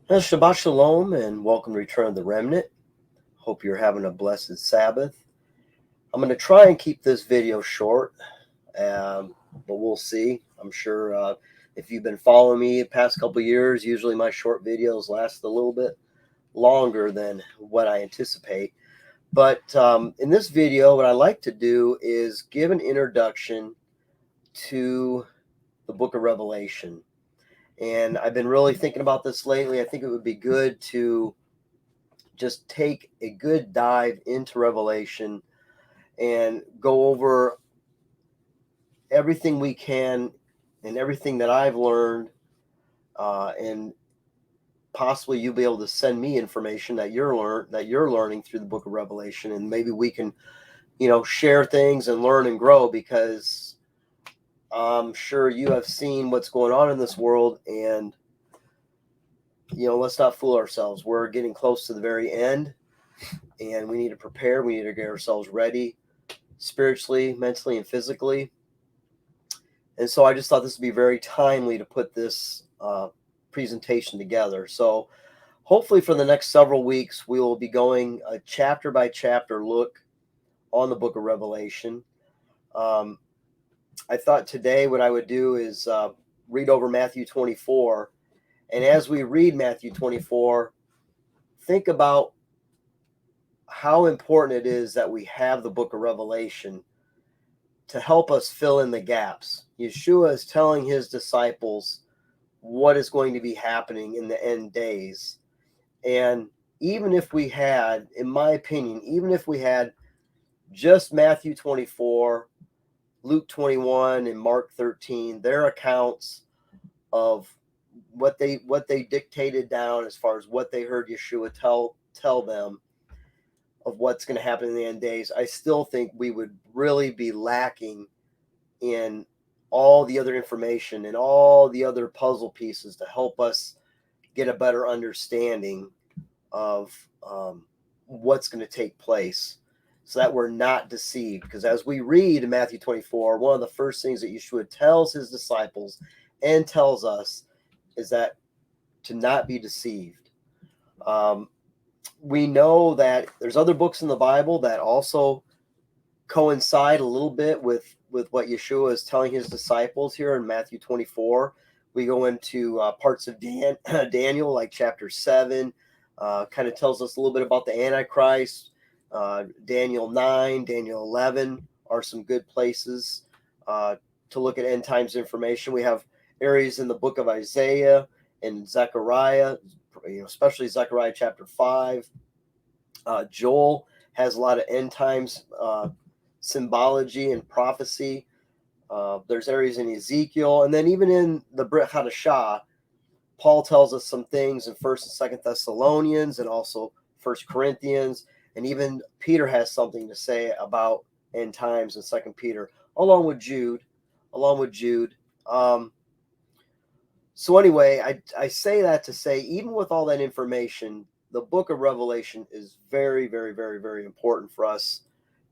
Shabbat Shalom and welcome to Return of the Remnant. Hope you're having a blessed Sabbath. I'm going to try and keep this video short, but we'll see. I'm sure if you've been following me the past couple years, usually my short videos last a little bit longer than what I anticipate. But in this video, what I like to do is give an introduction to the book of Revelation. And I've been really thinking about this lately. I think it would be good to just take a good dive into Revelation and go over everything we can and everything that I've learned, and possibly you'll be able to send me information that you're learning through the book of Revelation, and maybe we can, share things and learn and grow, because I'm sure you have seen what's going on in this world, and let's not fool ourselves. We're getting close to the very end, and we need to prepare. We need to get ourselves ready spiritually, mentally, and physically. And so I just thought this would be very timely to put this presentation together. So hopefully for the next several weeks, we will be going a chapter by chapter look on the book of Revelation. I thought today what I would do is read over Matthew 24. And as we read Matthew 24, think about how important it is that we have the book of Revelation to help us fill in the gaps. Yeshua is telling his disciples what is going to be happening in the end days. And even if we had, in my opinion, even if we had just Matthew 24, Luke 21, and Mark 13, their accounts of what they dictated down as far as what they heard Yeshua tell them of what's going to happen in the end days, I still think we would really be lacking in all the other information and all the other puzzle pieces to help us get a better understanding of what's going to take place, so that we're not deceived. Because as we read in Matthew 24, one of the first things that Yeshua tells his disciples and tells us is that to not be deceived. We know that there's other books in the Bible that also coincide a little bit with what Yeshua is telling his disciples here in Matthew 24. We go into parts of Daniel, like chapter 7, kind of tells us a little bit about the Antichrist. Daniel 9, Daniel 11 are some good places to look at end times information. We have areas in the book of Isaiah and Zechariah, especially Zechariah chapter 5. Joel has a lot of end times symbology and prophecy. There's areas in Ezekiel, and then even in the Brit Hadashah, Paul tells us some things in 1st and 2nd Thessalonians and also 1st Corinthians, and even Peter has something to say about end times in 2nd Peter, along with Jude. So anyway, I say that to say, even with all that information, the book of Revelation is very, very, very, very important for us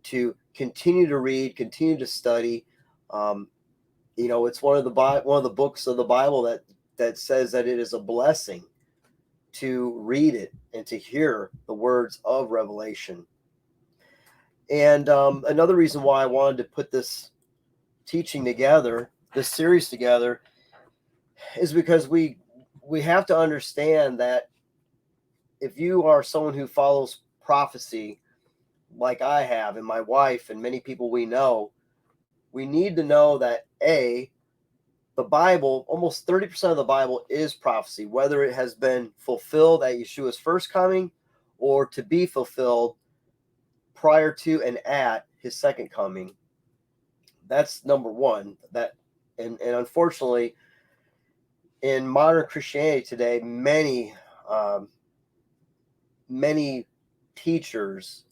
to continue to read, continue to study. It's one of the books of the Bible that says that it is a blessing to read it and to hear the words of Revelation. And another reason why I wanted to put this teaching together, this series together, is because we have to understand that if you are someone who follows prophecy like I have and my wife and many people we know, we need to know that the Bible, almost 30% of the Bible is prophecy, whether it has been fulfilled at Yeshua's first coming or to be fulfilled prior to and at his second coming. That's number one. And unfortunately, in modern Christianity today, many teachers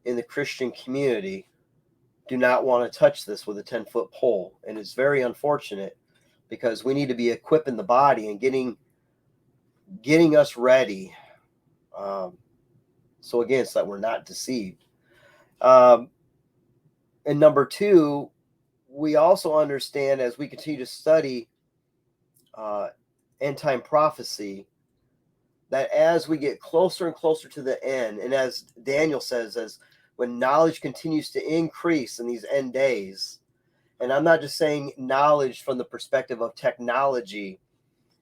in the Christian community do not want to touch this with a 10-foot pole. And it's very unfortunate, because we need to be equipping the body and getting us ready. So again, so that we're not deceived. And number two, we also understand, as we continue to study end time prophecy, that as we get closer and closer to the end, and as Daniel says, as when knowledge continues to increase in these end days, and I'm not just saying knowledge from the perspective of technology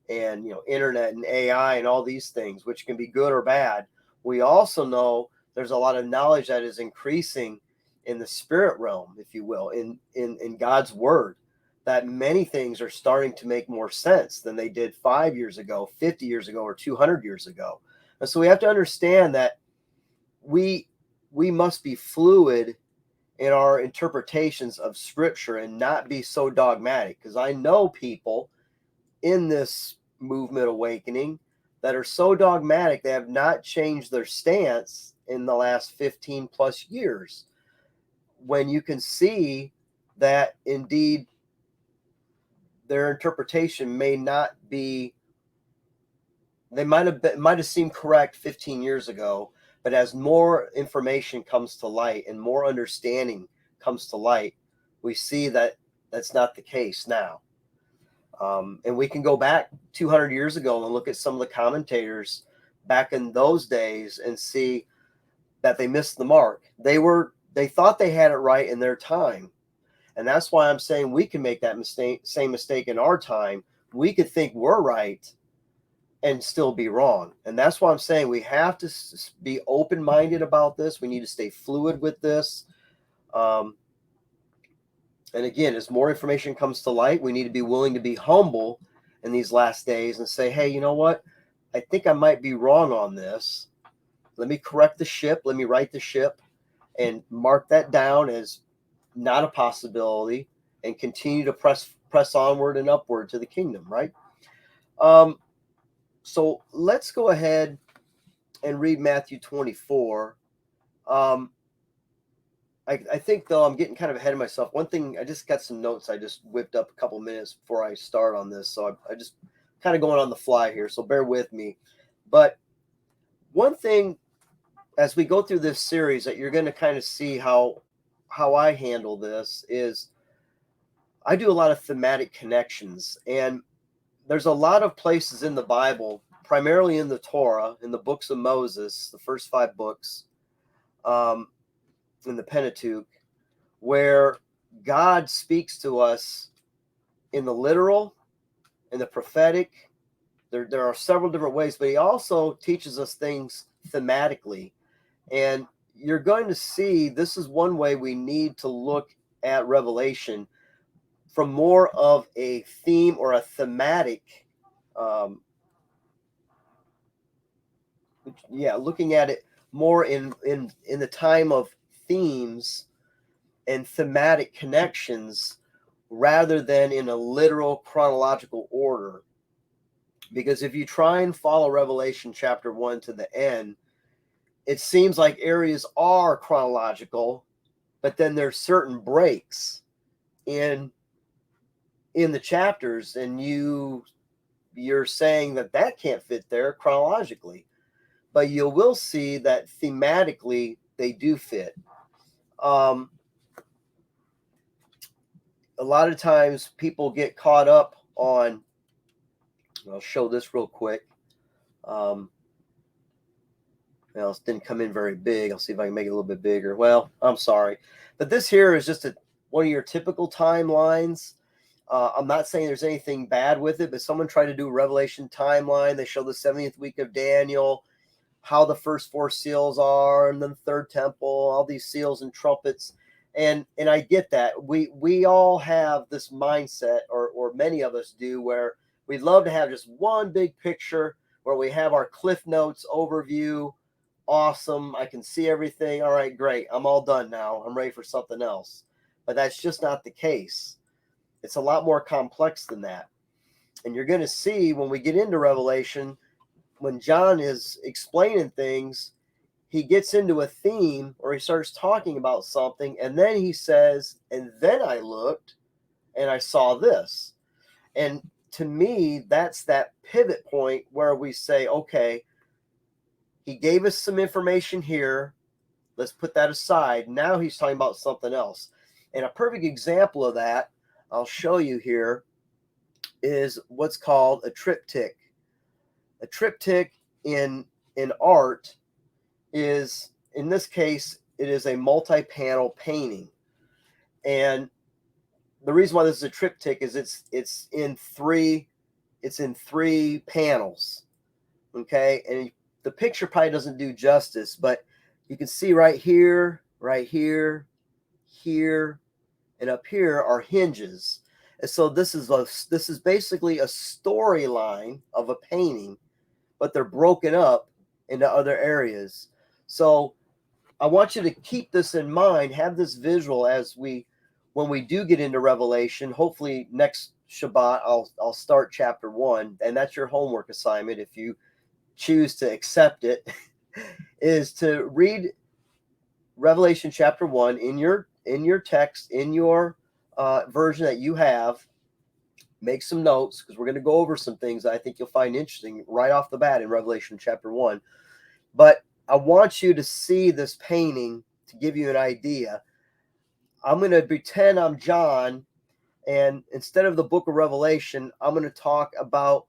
and internet and AI and all these things, which can be good or bad. We also know there's a lot of knowledge that is increasing in the spirit realm, if you will, in God's word, that many things are starting to make more sense than they did 5 years ago, 50 years ago, or 200 years ago. And so we have to understand that we must be fluid in our interpretations of scripture and not be so dogmatic, because I know people in this movement awakening that are so dogmatic they have not changed their stance in the last 15 plus years, when you can see that indeed their interpretation may not be, they might have seemed correct 15 years ago, but as more information comes to light and more understanding comes to light, we see that that's not the case now. And we can go back 200 years ago and look at some of the commentators back in those days and see that they missed the mark. They thought they had it right in their time. And that's why I'm saying we can make that same mistake in our time. We could think we're right and still be wrong. And that's why I'm saying we have to be open-minded about this. We need to stay fluid with this. And again, as more information comes to light, we need to be willing to be humble in these last days and say, hey, you know what? I think I might be wrong on this. Let me correct the ship. Let me right the ship and mark that down as not a possibility and continue to press onward and upward to the kingdom, right? So let's go ahead and read Matthew 24. I think, though, I'm getting kind of ahead of myself. One thing, I just got some notes I just whipped up a couple minutes before I start on this. So I just kind of going on the fly here. So bear with me. But one thing, as we go through this series, that you're going to kind of see how I handle this is I do a lot of thematic connections. And there's a lot of places in the Bible, primarily in the Torah, in the books of Moses, the first 5 books, in the Pentateuch, where God speaks to us in the literal, in the prophetic. There are several different ways, but he also teaches us things thematically. And you're going to see this is one way we need to look at Revelation from more of a theme or a thematic, looking at it more in the time of themes and thematic connections rather than in a literal chronological order. Because if you try and follow Revelation chapter 1 to the end, it seems like areas are chronological, but then there's certain breaks in the chapters, and you're saying that can't fit there chronologically, but you will see that thematically they do fit. A lot of times people get caught up on, I'll show this real quick. Well, it didn't come in very big. I'll see if I can make it a little bit bigger. Well, I'm sorry. But this here is just one of your typical timelines. I'm not saying there's anything bad with it, but someone tried to do a Revelation timeline. They show the 70th week of Daniel, how the first 4 seals are, and then the third temple, all these seals and trumpets. And I get that. We all have this mindset, or many of us do, where we'd love to have just one big picture where we have our Cliff Notes overview. Awesome. I can see everything. All right, great. I'm all done now. I'm ready for something else. But that's just not the case. It's a lot more complex than that. And you're going to see when we get into Revelation, when John is explaining things, he gets into a theme or he starts talking about something, and then he says, and then I looked and I saw this. And to me, that's that pivot point where we say, okay, he gave us some information here. Let's put that aside. Now he's talking about something else. And a perfect example of that, I'll show you here, is what's called a triptych. A triptych in art is, in this case, it is a multi-panel painting. And the reason why this is a triptych is it's in three panels. Okay, and the picture probably doesn't do justice, but you can see right here, here, and up here are hinges. And so this is basically a storyline of a painting, but they're broken up into other areas. So I want you to keep this in mind, have this visual when we do get into Revelation. Hopefully next Shabbat I'll start chapter 1, and that's your homework assignment if you choose to accept it, is to read Revelation chapter 1 in your text, in your version that you have. Make some notes, because we're going to go over some things that I think you'll find interesting right off the bat in Revelation chapter 1. But I want you to see this painting to give you an idea. I'm going to pretend I'm John, and instead of the book of Revelation, I'm going to talk about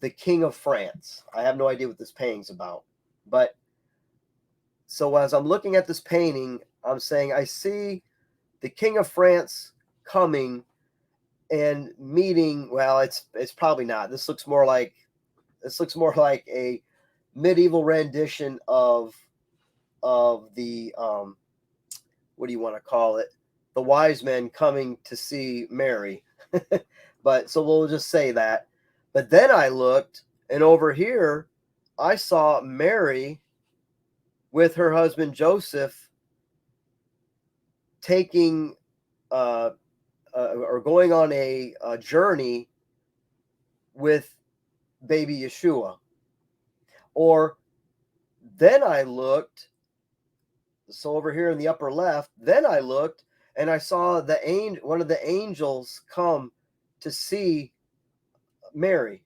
the King of France. I have no idea what this painting's about. But so as I'm looking at this painting, I'm saying I see the King of France coming and meeting. Well, it's probably not. This looks more like a medieval rendition of the what do you want to call it? The wise men coming to see Mary. But so we'll just say that. But then I looked, and over here I saw Mary with her husband Joseph taking or going on a journey with baby Yeshua. Or then I looked, so over here in the upper left, then I looked and I saw one of the angels come to see Mary.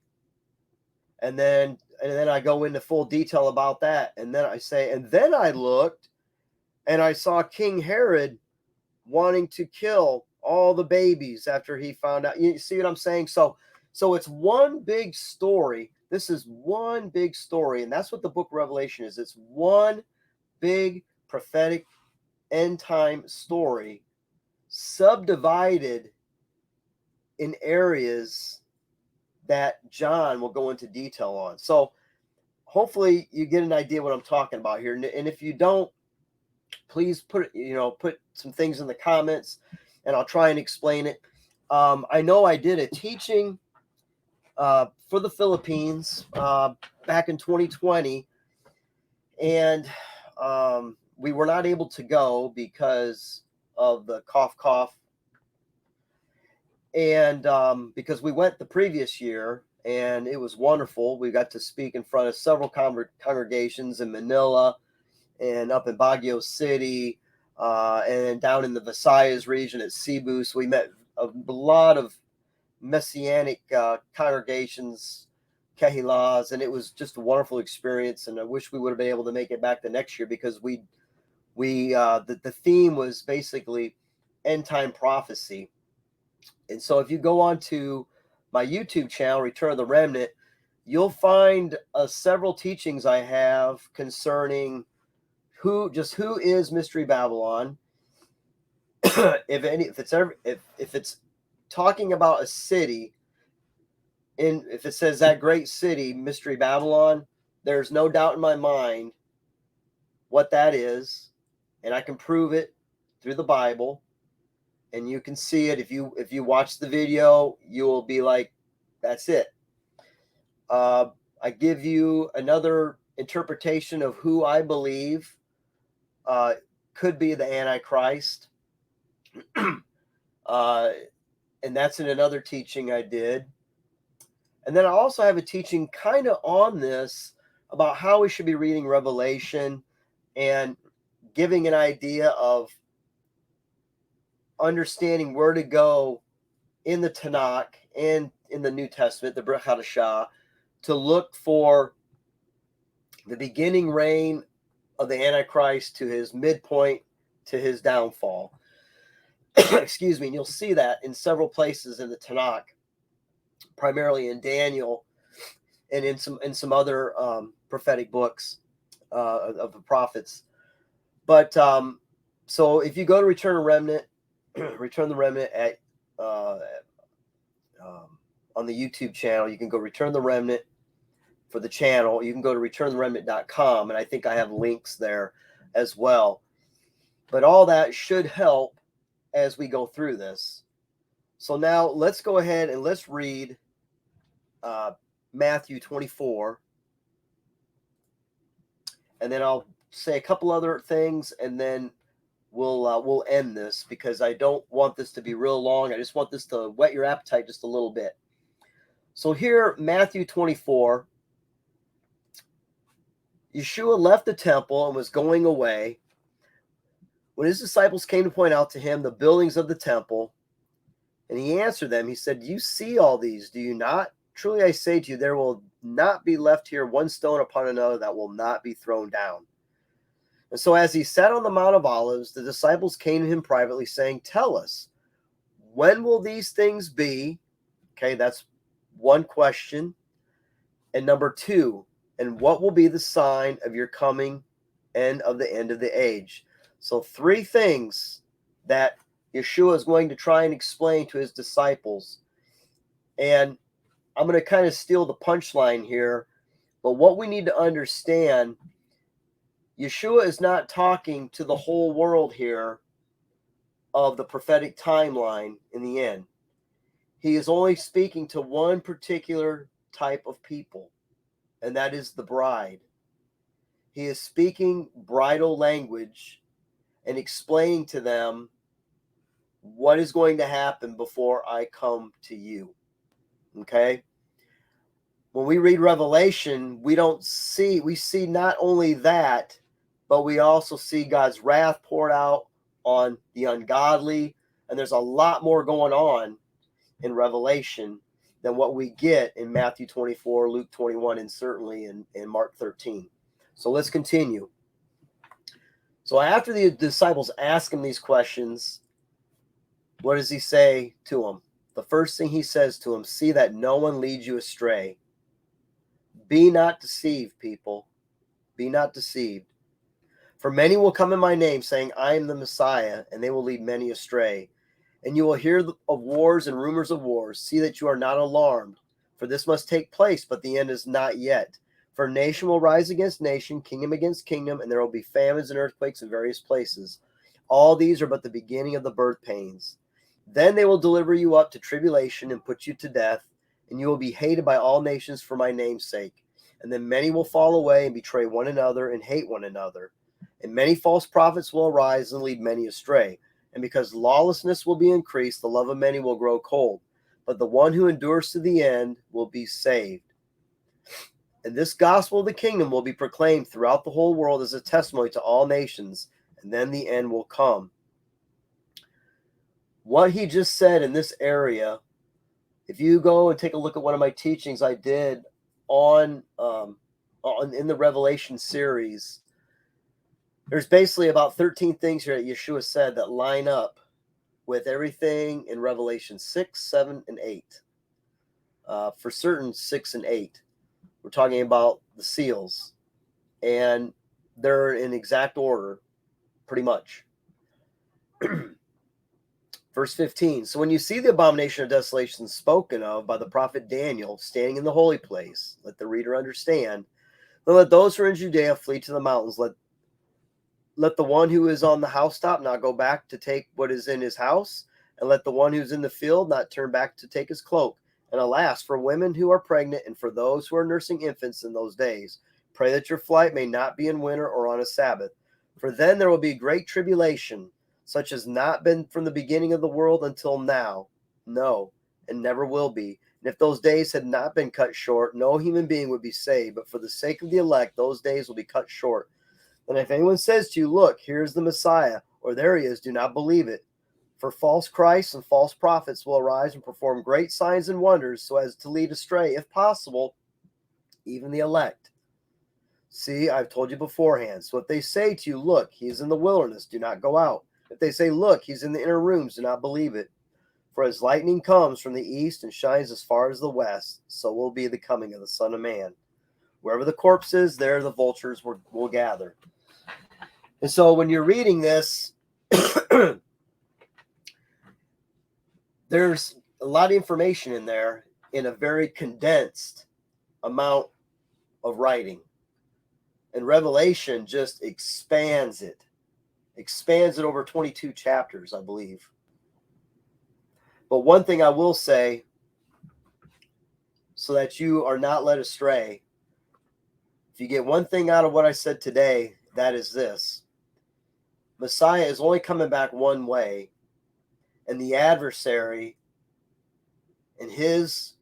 And then I go into full detail about that. And then I say, and then I looked and I saw King Herod wanting to kill all the babies after he found out. You see what I'm saying? So it's one big story. This is one big story, and that's what the book of Revelation is. It's one big prophetic end time story, subdivided in areas that John will go into detail on. So hopefully you get an idea what I'm talking about here. And if you don't, please put some things in the comments, and I'll try and explain it. I know I did a teaching for the Philippines back in 2020, and we were not able to go because of the cough, and because we went the previous year, and it was wonderful. We got to speak in front of several congregations in Manila and up in Baguio City, and down in the Visayas region at Cebu. So we met a lot of Messianic congregations, Kahilas, and it was just a wonderful experience. And I wish we would have been able to make it back the next year, because the theme was basically end time prophecy. And so if you go on to my YouTube channel, Return of the Remnant, you'll find several teachings I have concerning who is Mystery Babylon. if it's talking about a city, if it says that great city, Mystery Babylon, there's no doubt in my mind what that is, and I can prove it through the Bible, and you can see it. If you watch the video, you will be like, that's it. I give you another interpretation of who I believe could be the Antichrist. And that's in another teaching I did. And then I also have a teaching kind of on this about how we should be reading Revelation and giving an idea of understanding where to go in the Tanakh and in the New Testament, the Brit Hadashah, to look for the beginning reign of the Antichrist to his midpoint, to his downfall. Excuse me. And you'll see that in several places in the Tanakh, primarily in Daniel and in some other prophetic books of the prophets. But so if you go to Return the Remnant, Return the Remnant at on the YouTube channel, you can go Return the Remnant for the channel. You can go to returnthерemnant.com, and I think I have links there as well. But all that should help as we go through this. So now let's go ahead and let's read Matthew 24. And then I'll say a couple other things, and then we'll end this, because I don't want this to be real long. I just want this to whet your appetite just a little bit. So here, Matthew 24, Yeshua left the temple and was going away. When his disciples came to point out to him the buildings of the temple, and he answered them, he said, "You see all these, do you not? Truly I say to you, there will not be left here one stone upon another that will not be thrown down." And so as he sat on the Mount of Olives, the disciples came to him privately, saying, "Tell us, when will these things be?" Okay, that's one question. And number two, "And what will be the sign of your coming and of the end of the age?" So three things that Yeshua is going to try and explain to his disciples. And I'm going to kind of steal the punchline here, but what we need to understand, Yeshua is not talking to the whole world here of the prophetic timeline in the end. He is only speaking to one particular type of people, and that is the bride. He is speaking bridal language and explaining to them what is going to happen before I come to you. Okay? When we read Revelation, we see not only that, but we also see God's wrath poured out on the ungodly. And there's a lot more going on in Revelation than what we get in Matthew 24, Luke 21, and certainly in Mark 13. So let's continue. So after the disciples ask him these questions, what does he say to them? The first thing he says to them, "See that no one leads you astray. Be not deceived, people. Be not deceived. For many will come in my name, saying, I am the Messiah, and they will lead many astray. And you will hear of wars and rumors of wars. See that you are not alarmed, for this must take place, but the end is not yet. For nation will rise against nation, kingdom against kingdom, and there will be famines and earthquakes in various places. All these are but the beginning of the birth pains. Then they will deliver you up to tribulation and put you to death, and you will be hated by all nations for my name's sake. And then many will fall away and betray one another and hate one another. And many false prophets will arise and lead many astray. And because lawlessness will be increased, the love of many will grow cold. But the one who endures to the end will be saved. And this gospel of the kingdom will be proclaimed throughout the whole world as a testimony to all nations, and then the end will come. What he just said in this area, if you go and take a look at one of my teachings I did in the Revelation series, there's basically about 13 things here that Yeshua said that line up with everything in Revelation 6, 7, and 8. For certain, 6 and 8. We're talking about the seals, and they're in exact order, pretty much. Verse 15, so when you see the abomination of desolation spoken of by the prophet Daniel standing in the holy place, let the reader understand, then let those who are in Judea flee to the mountains. Let the one who is on the housetop not go back to take what is in his house, and let the one who's in the field not turn back to take his cloak. And alas, for women who are pregnant and for those who are nursing infants in those days, pray that your flight may not be in winter or on a Sabbath. For then there will be great tribulation, such as not been from the beginning of the world until now. No, and never will be. And if those days had not been cut short, no human being would be saved. But for the sake of the elect, those days will be cut short. And if anyone says to you, look, here's the Messiah, or there he is, do not believe it. For false Christs and false prophets will arise and perform great signs and wonders so as to lead astray, if possible, even the elect. See, I've told you beforehand. So if they say to you, look, he is in the wilderness, do not go out. If they say, look, he's in the inner rooms, do not believe it. For as lightning comes from the east and shines as far as the west, so will be the coming of the Son of Man. Wherever the corpse is, there the vultures will gather. And so when you're reading this, there's a lot of information in there in a very condensed amount of writing. And Revelation just expands it over 22 chapters, I believe. But one thing I will say, so that you are not led astray, if you get one thing out of what I said today, that is this: Messiah is only coming back one way, and the adversary and his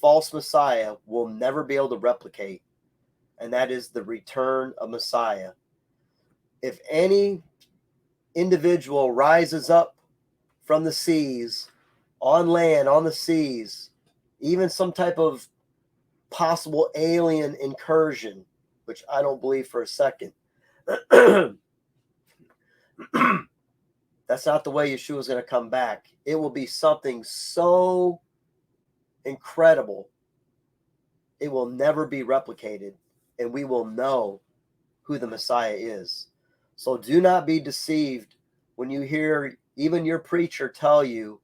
false Messiah will never be able to replicate, and that is the return of Messiah. If any individual rises up from the seas, on land, on the seas, even some type of possible alien incursion, which I don't believe for a second, that's not the way Yeshua is going to come back. It will be something so incredible, it will never be replicated, and we will know who the Messiah is. So do not be deceived when you hear even your preacher tell you,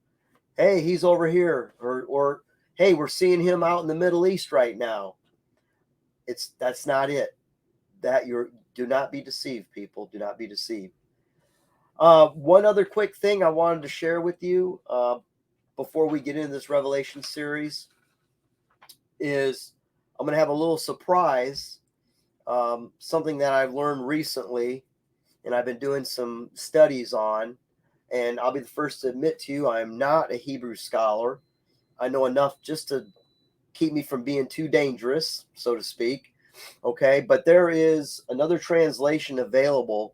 hey, he's over here, or hey, we're seeing him out in the Middle East right now. That's not it. Do not be deceived, people. Do not be deceived. One other quick thing I wanted to share with you before we get into this Revelation series is I'm going to have a little surprise, something that I've learned recently and I've been doing some studies on. And I'll be the first to admit to you, I am not a Hebrew scholar. I know enough just to keep me from being too dangerous, so to speak. Okay, but there is another translation available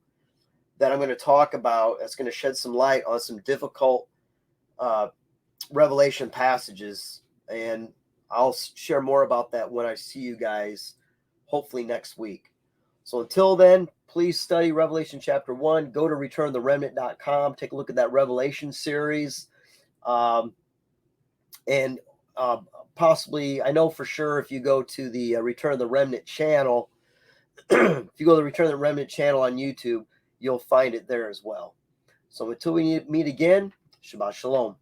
that I'm going to talk about that's going to shed some light on some difficult Revelation passages. And I'll share more about that when I see you guys, hopefully next week. So until then, please study Revelation chapter 1. Go to returnthememnant.com. Take a look at that Revelation series. And possibly, I know for sure if you go to the Return of the Remnant channel, if you go to the Return of the Remnant channel on YouTube, you'll find it there as well. So until we meet again, Shabbat Shalom.